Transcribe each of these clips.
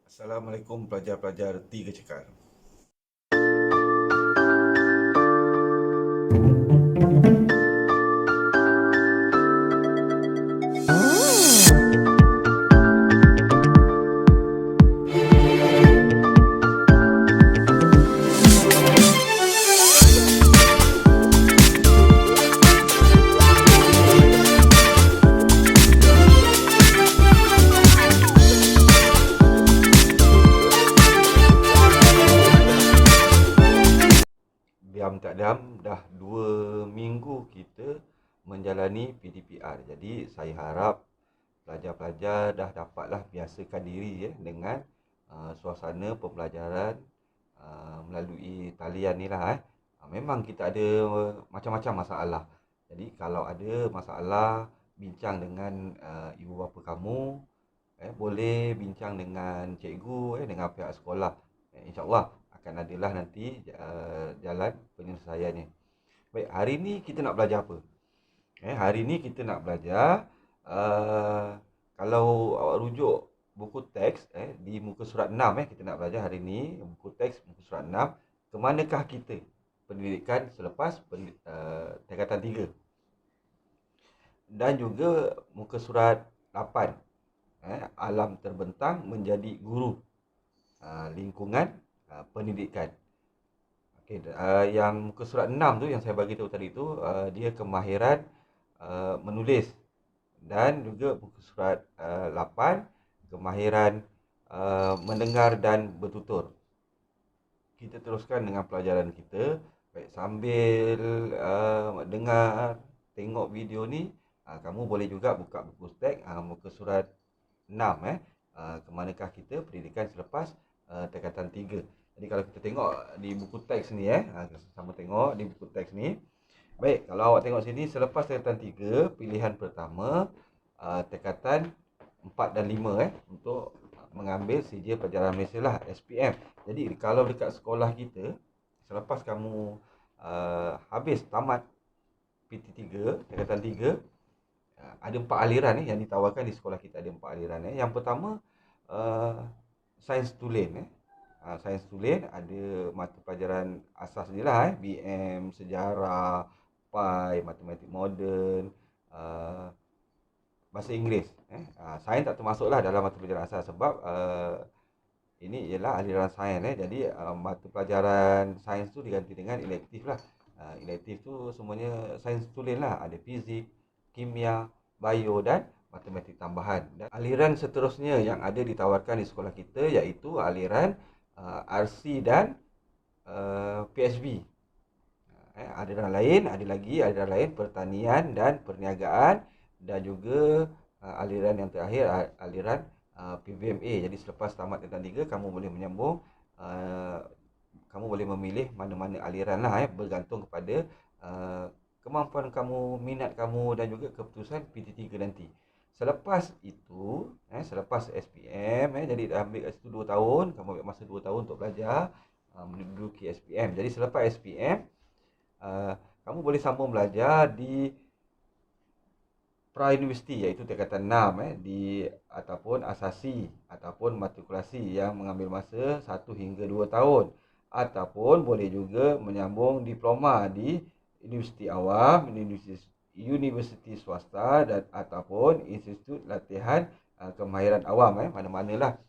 Assalamualaikum pelajar-pelajar Tiga Cekar. Diam tak diam, dah 2 minggu kita menjalani PDPR. Jadi saya harap pelajar-pelajar dah dapatlah biasakan diri dengan suasana pembelajaran melalui talian ni lah. Memang kita ada macam-macam masalah. Jadi kalau ada masalah, bincang dengan ibu bapa kamu, boleh bincang dengan cikgu, dengan pihak sekolah. InsyaAllah akan adalah nanti jalan penyelesaiannya. Baik, hari ni kita nak belajar apa? Hari ni kita nak belajar uh, kalau awak rujuk buku teks di muka surat 6, kita nak belajar hari ni buku teks muka surat 6, ke manakah kita pendidikan selepas tingkatan 3, dan juga muka surat 8, alam terbentang menjadi guru, lingkungan pendidikan. Okey, yang muka surat 6 tu yang saya bagi tahu tadi tu, dia kemahiran menulis, dan juga muka surat 8 kemahiran mendengar dan bertutur. Kita teruskan dengan pelajaran kita. Baik, sambil dengar, tengok video ni, kamu boleh juga buka buku teks muka surat 6, ke manakah kita pendidikan selepas tingkatan 3. Jadi kalau kita tengok di buku teks ni, sama tengok di buku teks ni. Baik, kalau awak tengok sini, selepas tingkatan 3, pilihan pertama tingkatan 4 dan 5 untuk mengambil CJ Pelajaran Malaysia lah, SPM. Jadi kalau dekat sekolah kita, selepas kamu habis tamat PT3, tingkatan 3, ada 4 aliran yang ditawarkan di sekolah kita. Ada 4 aliran. Yang pertama, sains tulen. Sains tulen ada mata pelajaran asas je lah, BM, sejarah, PAI, matematik moden, bahasa Inggeris. Sains tak termasuk lah dalam mata pelajaran asas sebab ini ialah aliran sains. Jadi mata pelajaran sains tu diganti dengan elektif lah. Elektif tu semuanya sains tulen lah. Ada fizik, kimia, bio dan matematik tambahan. Dan aliran seterusnya yang ada ditawarkan di sekolah kita iaitu aliran RC dan PHB. Aliran lain, ada lagi aliran lain pertanian dan perniagaan, dan juga aliran yang terakhir, aliran PVMA. Jadi selepas tamat tingkatan 3, kamu boleh menyambung, kamu boleh memilih mana-mana aliran lah, bergantung kepada kemampuan kamu, minat kamu, dan juga keputusan PT3 nanti. Selepas itu, selepas SPM, jadi dah ambil kat situ 2 tahun, kamu ambil masa 2 tahun untuk belajar menduduki SPM. Jadi selepas SPM, kamu boleh sambung belajar di pra-universiti, iaitu tingkatan 6, di ataupun asasi ataupun matrikulasi yang mengambil masa 1 hingga 2 tahun, ataupun boleh juga menyambung diploma di universiti awam, universiti swasta, dan ataupun institut latihan kemahiran awam, mana-manalah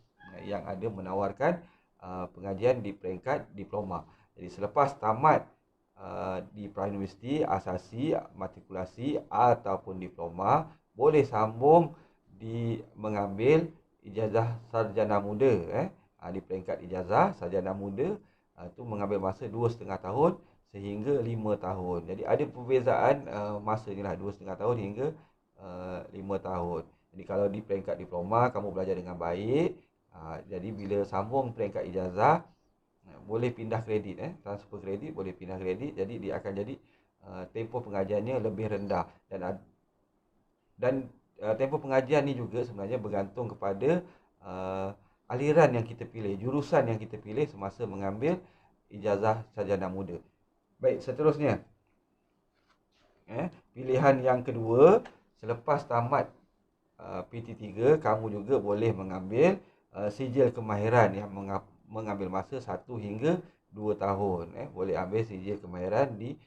yang ada menawarkan pengajian di peringkat diploma. Jadi selepas tamat di pra-universiti, asasi, matrikulasi ataupun diploma, boleh sambung di mengambil ijazah sarjana muda, di peringkat ijazah sarjana muda, itu mengambil masa 2,5 tahun sehingga 5 tahun. Jadi ada perbezaan masa ni lah, 2,5 tahun hingga 5 tahun. Jadi kalau di peringkat diploma kamu belajar dengan baik, jadi bila sambung peringkat ijazah, boleh pindah kredit, transfer kredit, boleh pindah kredit. Jadi dia akan jadi tempoh pengajiannya lebih rendah, dan tempoh pengajian ni juga sebenarnya bergantung kepada aliran yang kita pilih, jurusan yang kita pilih semasa mengambil ijazah sarjana muda. Baik, seterusnya, pilihan yang kedua, selepas tamat PT3, kamu juga boleh mengambil sijil kemahiran yang mengambil masa 1 hingga 2 tahun. Boleh ambil sijil kemahiran di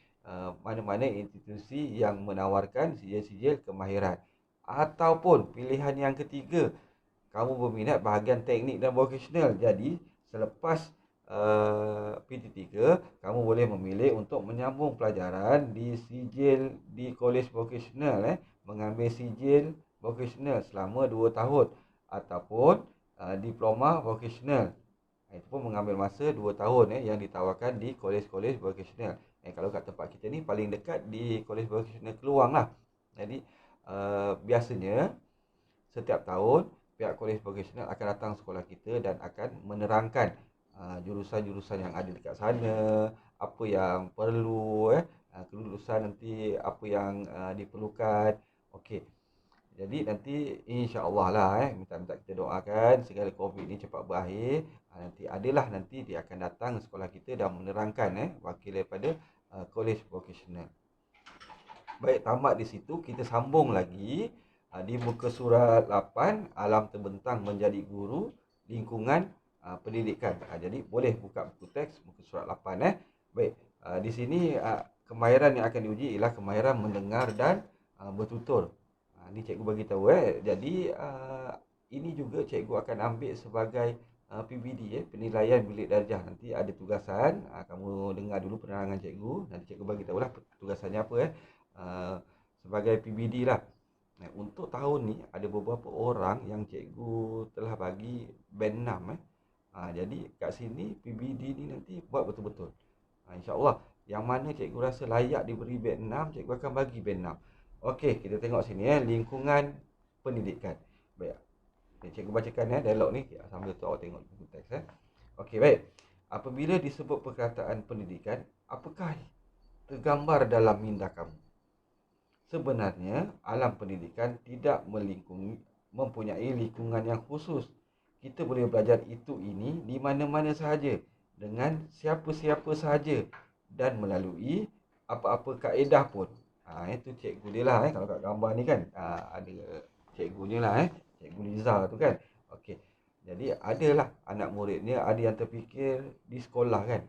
mana-mana institusi yang menawarkan sijil-sijil kemahiran. Ataupun pilihan yang ketiga, kamu berminat bahagian teknik dan vokasional. Jadi selepas PT3, kamu boleh memilih untuk menyambung pelajaran di sijil di kolej vokasional, mengambil sijil vokasional selama 2 tahun ataupun diploma vokasional. Itu pun mengambil masa 2 tahun yang ditawarkan di kolej-kolej vokasional. Kalau kat tempat kita ni paling dekat di kolej vokasional Keluang lah. Jadi biasanya setiap tahun pihak kolej vokasional akan datang sekolah kita dan akan menerangkan jurusan-jurusan yang ada dekat sana, apa yang perlu, kelulusan nanti apa yang diperlukan. Okey. Jadi nanti insya-Allah lah minta-minta kita doakan segala Covid ni cepat berakhir. Nanti dia akan datang sekolah kita dan menerangkan wakil daripada kolej vokasional. Baik, tamat di situ, kita sambung lagi di muka surat 8, alam terbentang menjadi guru, lingkungan pendidikan. Jadi boleh buka buku teks muka surat 8. Baik, di sini kemahiran yang akan diuji ialah kemahiran mendengar dan bertutur. Ni cikgu bagi tahu Jadi ini juga cikgu akan ambil sebagai PBD, penilaian bilik darjah. Nanti ada tugasan, kamu dengar dulu penerangan cikgu, nanti cikgu bagi tahulah tugasannya apa sebagai PBD lah. Untuk tahun ni ada beberapa orang yang cikgu telah bagi band 6 jadi kat sini PBD ni nanti buat betul-betul. InsyaAllah yang mana cikgu rasa layak diberi band 6, cikgu akan bagi band 6. Okey, kita tengok sini lingkungan pendidikan. Baik. Cikgu bacakan dialog ni sambil tu awak tengok buku teks Okey, baik. Apabila disebut perkataan pendidikan, apakah tergambar dalam minda kamu? Sebenarnya alam pendidikan tidak mempunyai lingkungan yang khusus. Kita boleh belajar itu ini di mana-mana sahaja, dengan siapa-siapa sahaja dan melalui apa-apa kaedah pun. Itu cikgu dia lah kalau kat gambar ni kan ada cikgunya lah Cikgu Liza tu kan. Okey. Jadi adalah anak muridnya ada yang terfikir di sekolah kan.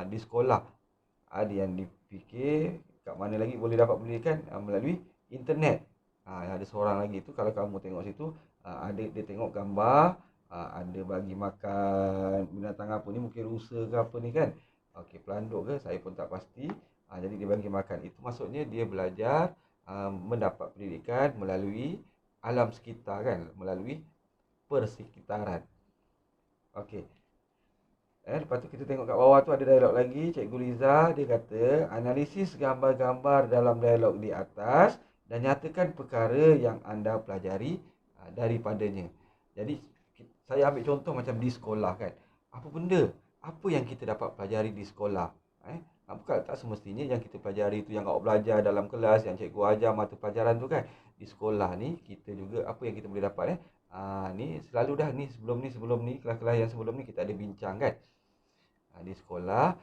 Di sekolah ada yang dipikir kat mana lagi boleh dapat pendidikan melalui internet. Ada seorang lagi tu kalau kamu tengok situ ada dia tengok gambar ada bagi makan binatang apa ni, mungkin rusa ke apa ni kan. Okey, pelanduk ke saya pun tak pasti. Jadi dia bagi makan. Itu maksudnya dia belajar mendapat pendidikan melalui alam sekitar kan, melalui persekitaran. Okey. Lepas tu kita tengok kat bawah tu ada dialog lagi. Cikgu Liza dia kata, analisis gambar-gambar dalam dialog di atas dan nyatakan perkara yang anda pelajari daripadanya. Jadi saya ambil contoh macam di sekolah kan. Apa benda? Apa yang kita dapat pelajari di sekolah? Bukan tak semestinya yang kita pelajari tu yang awak belajar dalam kelas, yang cikgu ajar mata pelajaran tu kan. Di sekolah ni kita juga apa yang kita boleh dapat ni selalu dah ni sebelum ni kelas-kelas yang sebelum ni kita ada bincang kan. Di sekolah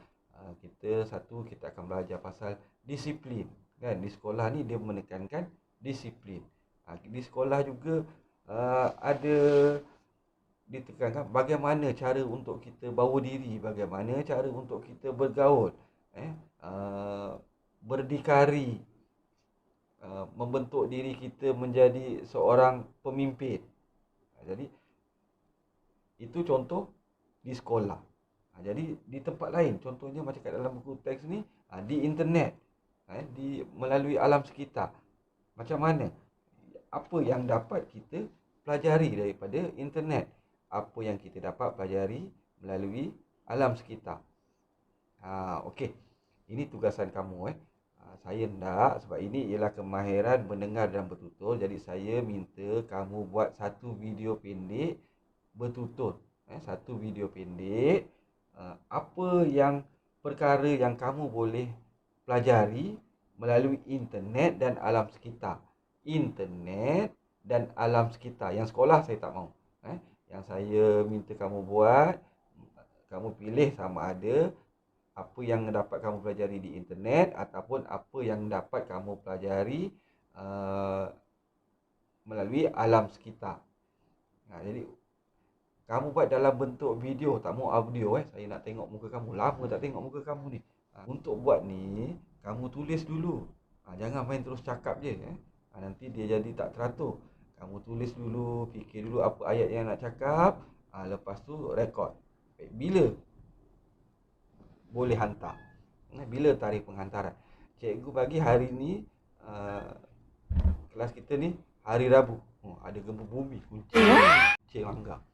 kita akan belajar pasal disiplin kan. Di sekolah ni dia menekankan disiplin. Di sekolah juga ada ditekankan bagaimana cara untuk kita bawa diri, bagaimana cara untuk kita bergaul, berdikari, membentuk diri kita menjadi seorang pemimpin. Jadi itu contoh di sekolah. Jadi di tempat lain, contohnya macam kat dalam buku teks ni, di internet, melalui alam sekitar. Macam mana? Apa yang dapat kita pelajari daripada internet? Apa yang kita dapat pelajari melalui alam sekitar? Okey. Ini tugasan kamu saya tak, sebab ini ialah kemahiran mendengar dan bertutur. Jadi saya minta kamu buat satu video pendek bertutur. Satu video pendek apa yang perkara yang kamu boleh pelajari melalui internet dan alam sekitar. Internet dan alam sekitar. Yang sekolah saya tak mahu. Yang saya minta kamu buat, kamu pilih sama ada apa yang dapat kamu pelajari di internet ataupun apa yang dapat kamu pelajari melalui alam sekitar. Jadi Kamu buat dalam bentuk video, tak mau audio Saya nak tengok muka kamu. Lama tak tengok muka kamu ni. Untuk buat ni, kamu tulis dulu. Jangan main terus cakap je nanti dia jadi tak teratur. Kamu tulis dulu, fikir dulu apa ayat yang nak cakap. Lepas tu rekod. Bila boleh hantar? Bila tarikh penghantaran? Cikgu bagi hari ni kelas kita ni hari Rabu. Ada gempa bumi, kuncing langgar.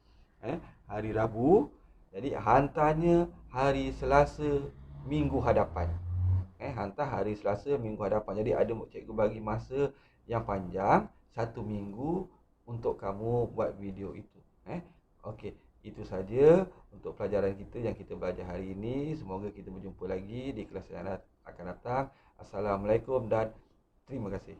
Hari Rabu. Jadi hantarnya hari Selasa minggu hadapan. Hantar hari Selasa minggu hadapan. Jadi ada cikgu bagi masa yang panjang, 1 minggu untuk kamu buat video itu. Okey, itu saja untuk pelajaran kita yang kita belajar hari ini. Semoga kita berjumpa lagi di kelas yang akan datang. Assalamualaikum dan terima kasih.